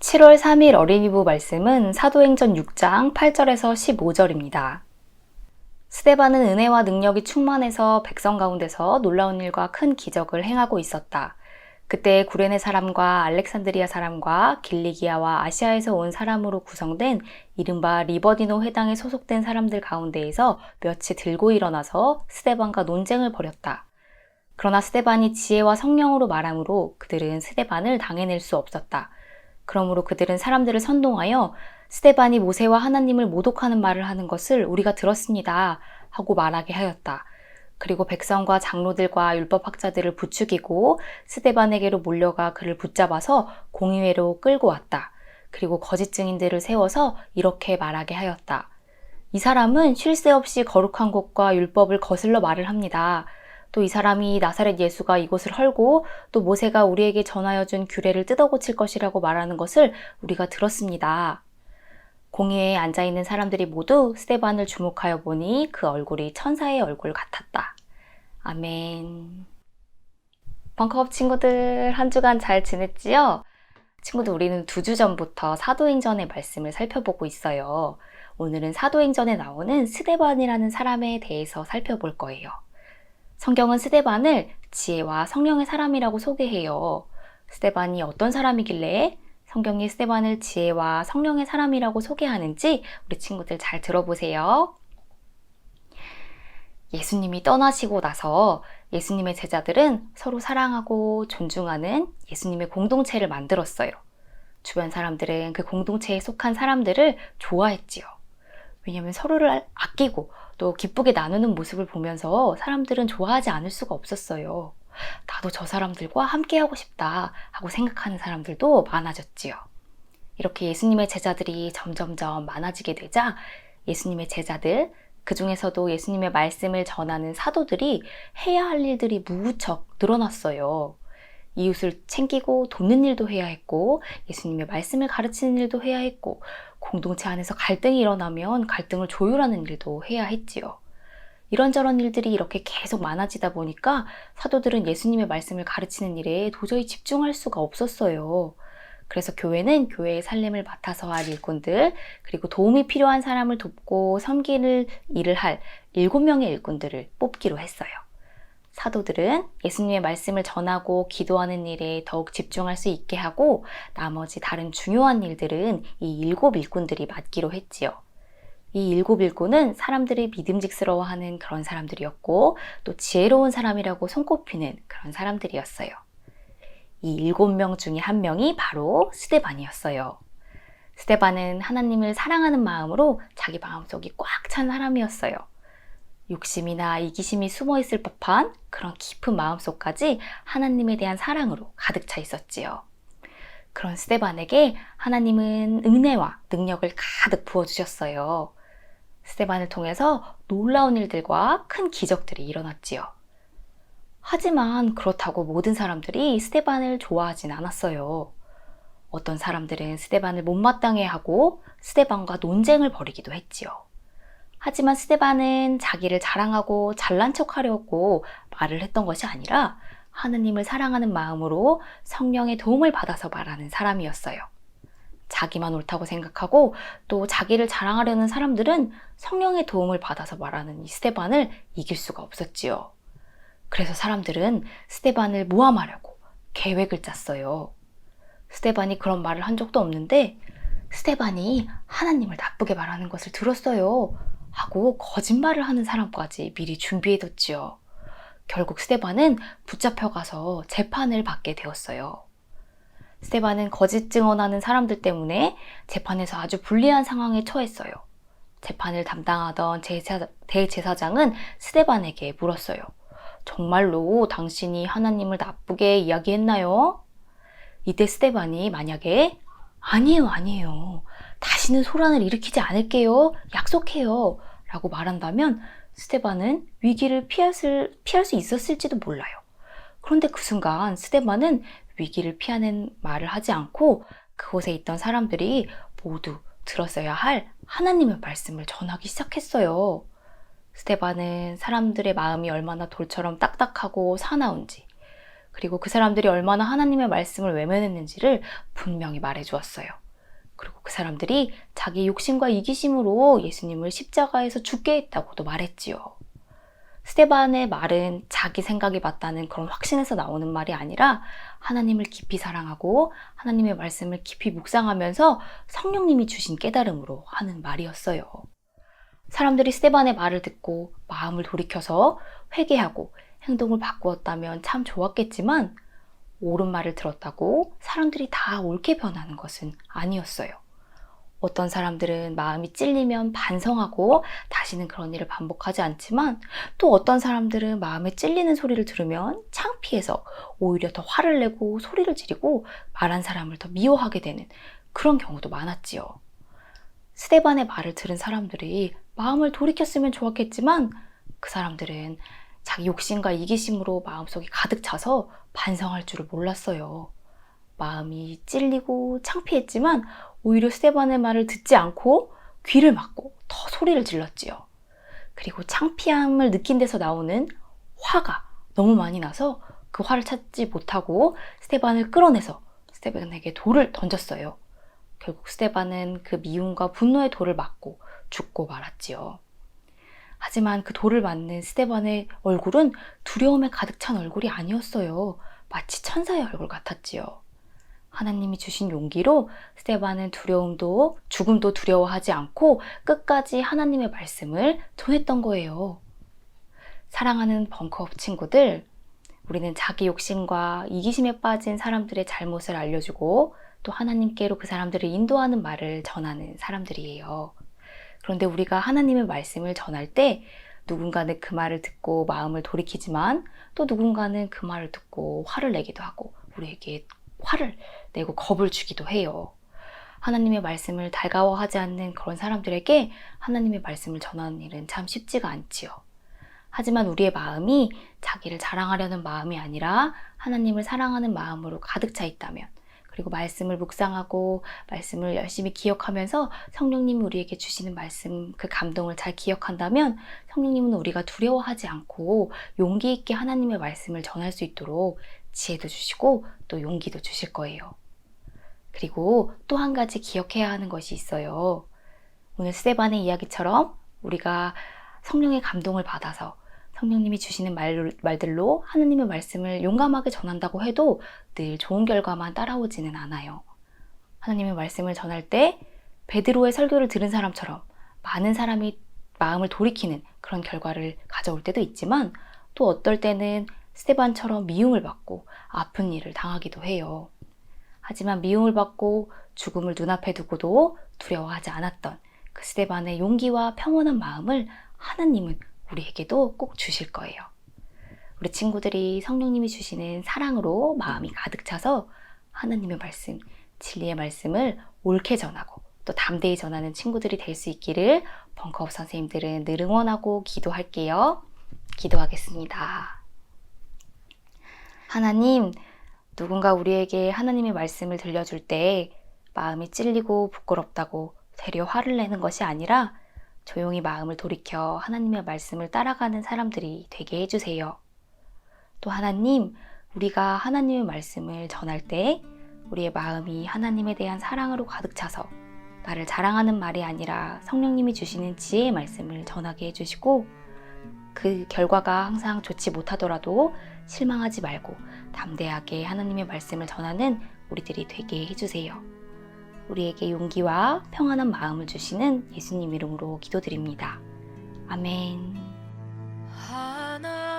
7월 3일 어린이부 말씀은 사도행전 6장 8절에서 15절입니다. 스데반은 은혜와 능력이 충만해서 백성 가운데서 놀라운 일과 큰 기적을 행하고 있었다. 그때 구레네 사람과 알렉산드리아 사람과 길리기아와 아시아에서 온 사람으로 구성된 이른바 리버디노 회당에 소속된 사람들 가운데에서 몇이 들고 일어나서 스데반과 논쟁을 벌였다. 그러나 스데반이 지혜와 성령으로 말함으로 그들은 스데반을 당해낼 수 없었다. 그러므로 그들은 사람들을 선동하여 스데반이 모세와 하나님을 모독하는 말을 하는 것을 우리가 들었습니다 하고 말하게 하였다. 그리고 백성과 장로들과 율법학자들을 부추기고 스데반에게로 몰려가 그를 붙잡아서 공의회로 끌고 왔다. 그리고 거짓 증인들을 세워서 이렇게 말하게 하였다. 이 사람은 쉴 새 없이 거룩한 것과 율법을 거슬러 말을 합니다. 또 이 사람이 나사렛 예수가 이곳을 헐고 또 모세가 우리에게 전하여 준 규례를 뜯어고칠 것이라고 말하는 것을 우리가 들었습니다. 공회에 앉아있는 사람들이 모두 스데반을 주목하여 보니 그 얼굴이 천사의 얼굴 같았다. 아멘. 벙커업 친구들, 한 주간 잘 지냈지요? 친구들, 우리는 2주 전부터 사도행전의 말씀을 살펴보고 있어요. 오늘은 사도행전에 나오는 스데반이라는 사람에 대해서 살펴볼 거예요. 성경은 스데반을 지혜와 성령의 사람이라고 소개해요. 스데반이 어떤 사람이길래 성경이 스데반을 지혜와 성령의 사람이라고 소개하는지 우리 친구들 잘 들어보세요. 예수님이 떠나시고 나서 예수님의 제자들은 서로 사랑하고 존중하는 예수님의 공동체를 만들었어요. 주변 사람들은 그 공동체에 속한 사람들을 좋아했지요. 왜냐하면 서로를 아끼고 또 기쁘게 나누는 모습을 보면서 사람들은 좋아하지 않을 수가 없었어요. 나도 저 사람들과 함께하고 싶다 하고 생각하는 사람들도 많아졌지요. 이렇게 예수님의 제자들이 점점점 많아지게 되자 예수님의 제자들, 그 중에서도 예수님의 말씀을 전하는 사도들이 해야 할 일들이 무척 늘어났어요. 이웃을 챙기고 돕는 일도 해야 했고, 예수님의 말씀을 가르치는 일도 해야 했고, 공동체 안에서 갈등이 일어나면 갈등을 조율하는 일도 해야 했지요. 이런저런 일들이 이렇게 계속 많아지다 보니까 사도들은 예수님의 말씀을 가르치는 일에 도저히 집중할 수가 없었어요. 그래서 교회는 교회의 살림을 맡아서 할 일꾼들, 그리고 도움이 필요한 사람을 돕고 섬기는 일을 할 7명의 일꾼들을 뽑기로 했어요. 사도들은 예수님의 말씀을 전하고 기도하는 일에 더욱 집중할 수 있게 하고 나머지 다른 중요한 일들은 이 7 일꾼들이 맡기로 했지요. 이 7 일꾼은 사람들이 믿음직스러워하는 그런 사람들이었고 또 지혜로운 사람이라고 손꼽히는 그런 사람들이었어요. 이 7명 중에 한 명이 바로 스데반이었어요. 스데반은 하나님을 사랑하는 마음으로 자기 마음속이 꽉 찬 사람이었어요. 욕심이나 이기심이 숨어있을 법한 그런 깊은 마음속까지 하나님에 대한 사랑으로 가득 차 있었지요. 그런 스데반에게 하나님은 은혜와 능력을 가득 부어주셨어요. 스데반을 통해서 놀라운 일들과 큰 기적들이 일어났지요. 하지만 그렇다고 모든 사람들이 스데반을 좋아하진 않았어요. 어떤 사람들은 스데반을 못마땅해 하고 스데반과 논쟁을 벌이기도 했지요. 하지만 스데반은 자기를 자랑하고 잘난 척하려고 말을 했던 것이 아니라 하느님을 사랑하는 마음으로 성령의 도움을 받아서 말하는 사람이었어요. 자기만 옳다고 생각하고 또 자기를 자랑하려는 사람들은 성령의 도움을 받아서 말하는 이 스데반을 이길 수가 없었지요. 그래서 사람들은 스데반을 모함하려고 계획을 짰어요. 스데반이 그런 말을 한 적도 없는데 스데반이 하나님을 나쁘게 말하는 것을 들었어요 하고 거짓말을 하는 사람까지 미리 준비해뒀지요. 결국 스데반은 붙잡혀가서 재판을 받게 되었어요. 스데반은 거짓 증언하는 사람들 때문에 재판에서 아주 불리한 상황에 처했어요. 재판을 담당하던 대제사장은 스데반에게 물었어요. 정말로 당신이 하나님을 나쁘게 이야기했나요? 이때 스데반이 만약에 아니에요. 다시는 소란을 일으키지 않을게요. 약속해요. 라고 말한다면 스데반은 위기를 피할 수 있었을지도 몰라요. 그런데 그 순간 스데반은 위기를 피하는 말을 하지 않고 그곳에 있던 사람들이 모두 들었어야 할 하나님의 말씀을 전하기 시작했어요. 스데반은 사람들의 마음이 얼마나 돌처럼 딱딱하고 사나운지, 그리고 그 사람들이 얼마나 하나님의 말씀을 외면했는지를 분명히 말해 주었어요. 그리고 그 사람들이 자기 욕심과 이기심으로 예수님을 십자가에서 죽게 했다고도 말했지요. 스데반의 말은 자기 생각이 맞다는 그런 확신에서 나오는 말이 아니라 하나님을 깊이 사랑하고 하나님의 말씀을 깊이 묵상하면서 성령님이 주신 깨달음으로 하는 말이었어요. 사람들이 스데반의 말을 듣고 마음을 돌이켜서 회개하고 행동을 바꾸었다면 참 좋았겠지만 옳은 말을 들었다고 사람들이 다 옳게 변하는 것은 아니었어요. 어떤 사람들은 마음이 찔리면 반성하고 다시는 그런 일을 반복하지 않지만 또 어떤 사람들은 마음에 찔리는 소리를 들으면 창피해서 오히려 더 화를 내고 소리를 지르고 말한 사람을 더 미워하게 되는 그런 경우도 많았지요. 스데반의 말을 들은 사람들이 마음을 돌이켰으면 좋았겠지만 그 사람들은 자기 욕심과 이기심으로 마음속이 가득 차서 반성할 줄을 몰랐어요. 마음이 찔리고 창피했지만 오히려 스데반의 말을 듣지 않고 귀를 막고 더 소리를 질렀지요. 그리고 창피함을 느낀 데서 나오는 화가 너무 많이 나서 그 화를 찾지 못하고 스데반을 끌어내서 스데반에게 돌을 던졌어요. 결국 스데반은 그 미움과 분노의 돌을 맞고 죽고 말았지요. 하지만 그 돌을 맞는 스데반의 얼굴은 두려움에 가득 찬 얼굴이 아니었어요. 마치 천사의 얼굴 같았지요. 하나님이 주신 용기로 스데반은 두려움도 죽음도 두려워하지 않고 끝까지 하나님의 말씀을 전했던 거예요. 사랑하는 벙커업 친구들, 우리는 자기 욕심과 이기심에 빠진 사람들의 잘못을 알려주고 또 하나님께로 그 사람들을 인도하는 말을 전하는 사람들이에요. 그런데 우리가 하나님의 말씀을 전할 때 누군가는 그 말을 듣고 마음을 돌이키지만 또 누군가는 그 말을 듣고 화를 내기도 하고 우리에게 화를 내고 겁을 주기도 해요. 하나님의 말씀을 달가워하지 않는 그런 사람들에게 하나님의 말씀을 전하는 일은 참 쉽지가 않지요. 하지만 우리의 마음이 자기를 자랑하려는 마음이 아니라 하나님을 사랑하는 마음으로 가득 차 있다면, 그리고 말씀을 묵상하고 말씀을 열심히 기억하면서 성령님이 우리에게 주시는 말씀, 그 감동을 잘 기억한다면 성령님은 우리가 두려워하지 않고 용기 있게 하나님의 말씀을 전할 수 있도록 지혜도 주시고 또 용기도 주실 거예요. 그리고 또 한 가지 기억해야 하는 것이 있어요. 오늘 스데반의 이야기처럼 우리가 성령의 감동을 받아서 성령님이 주시는 말들로 하나님의 말씀을 용감하게 전한다고 해도 늘 좋은 결과만 따라오지는 않아요. 하나님의 말씀을 전할 때 베드로의 설교를 들은 사람처럼 많은 사람이 마음을 돌이키는 그런 결과를 가져올 때도 있지만 또 어떨 때는 스데반처럼 미움을 받고 아픈 일을 당하기도 해요. 하지만 미움을 받고 죽음을 눈앞에 두고도 두려워하지 않았던 그 스데반의 용기와 평온한 마음을 하나님은 우리에게도 꼭 주실 거예요. 우리 친구들이 성령님이 주시는 사랑으로 마음이 가득 차서 하나님의 말씀, 진리의 말씀을 옳게 전하고 또 담대히 전하는 친구들이 될 수 있기를 벙커업 선생님들은 늘 응원하고 기도할게요. 기도하겠습니다. 하나님, 누군가 우리에게 하나님의 말씀을 들려줄 때 마음이 찔리고 부끄럽다고 되려 화를 내는 것이 아니라 조용히 마음을 돌이켜 하나님의 말씀을 따라가는 사람들이 되게 해주세요. 또 하나님, 우리가 하나님의 말씀을 전할 때 우리의 마음이 하나님에 대한 사랑으로 가득 차서 나를 자랑하는 말이 아니라 성령님이 주시는 지혜의 말씀을 전하게 해주시고 그 결과가 항상 좋지 못하더라도 실망하지 말고 담대하게 하나님의 말씀을 전하는 우리들이 되게 해주세요. 우리에게 용기와 평안한 마음을 주시는 예수님 이름으로 기도드립니다. 아멘.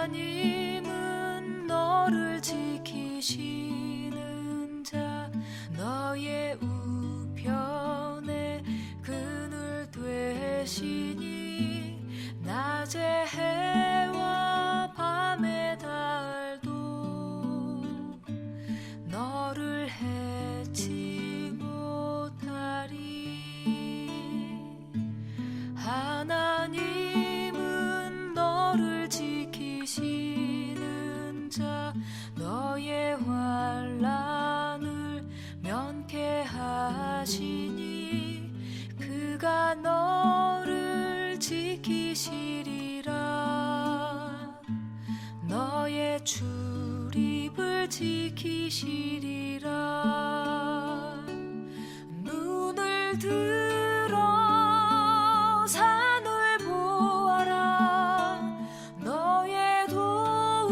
하나님은 너를 지키시는 자, 너의 우편에 그늘 되시니 낮에 해와 밤의 달도 너를 해치 하나님은 너를 지키시는 자, 너의 환난을 면케하시니 그가 너를 지키시리라. 너의 출입을 지키시리라. 눈을 들어 산을 보아라. 너의 도움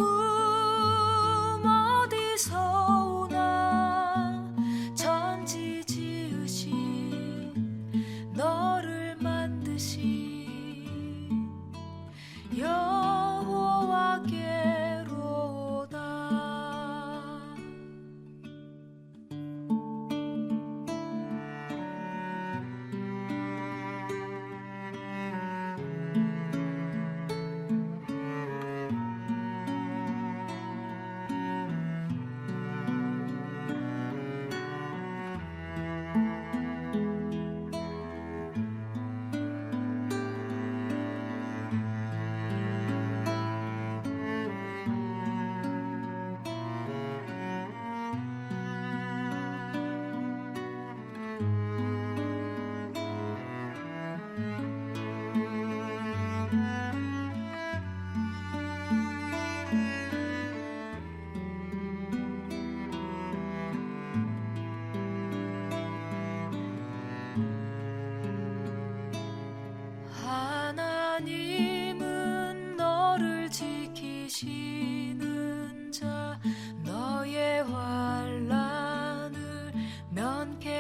어디서 오나. 천지 지으신 너를 만드신 여호와께로다. 하나님은 너를 지키시는 자, 너의 환난을 면케하시니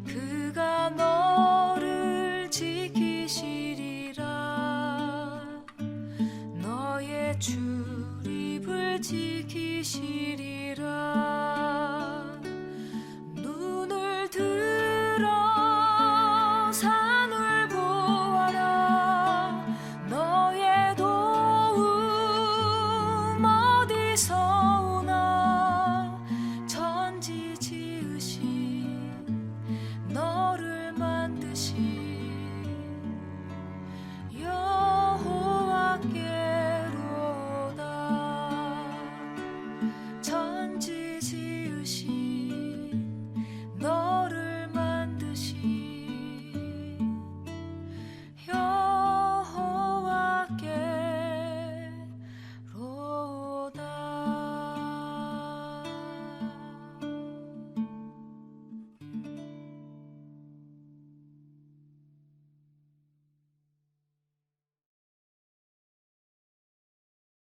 그가 너를 지키시리라. 너의 출입을 지키시리라.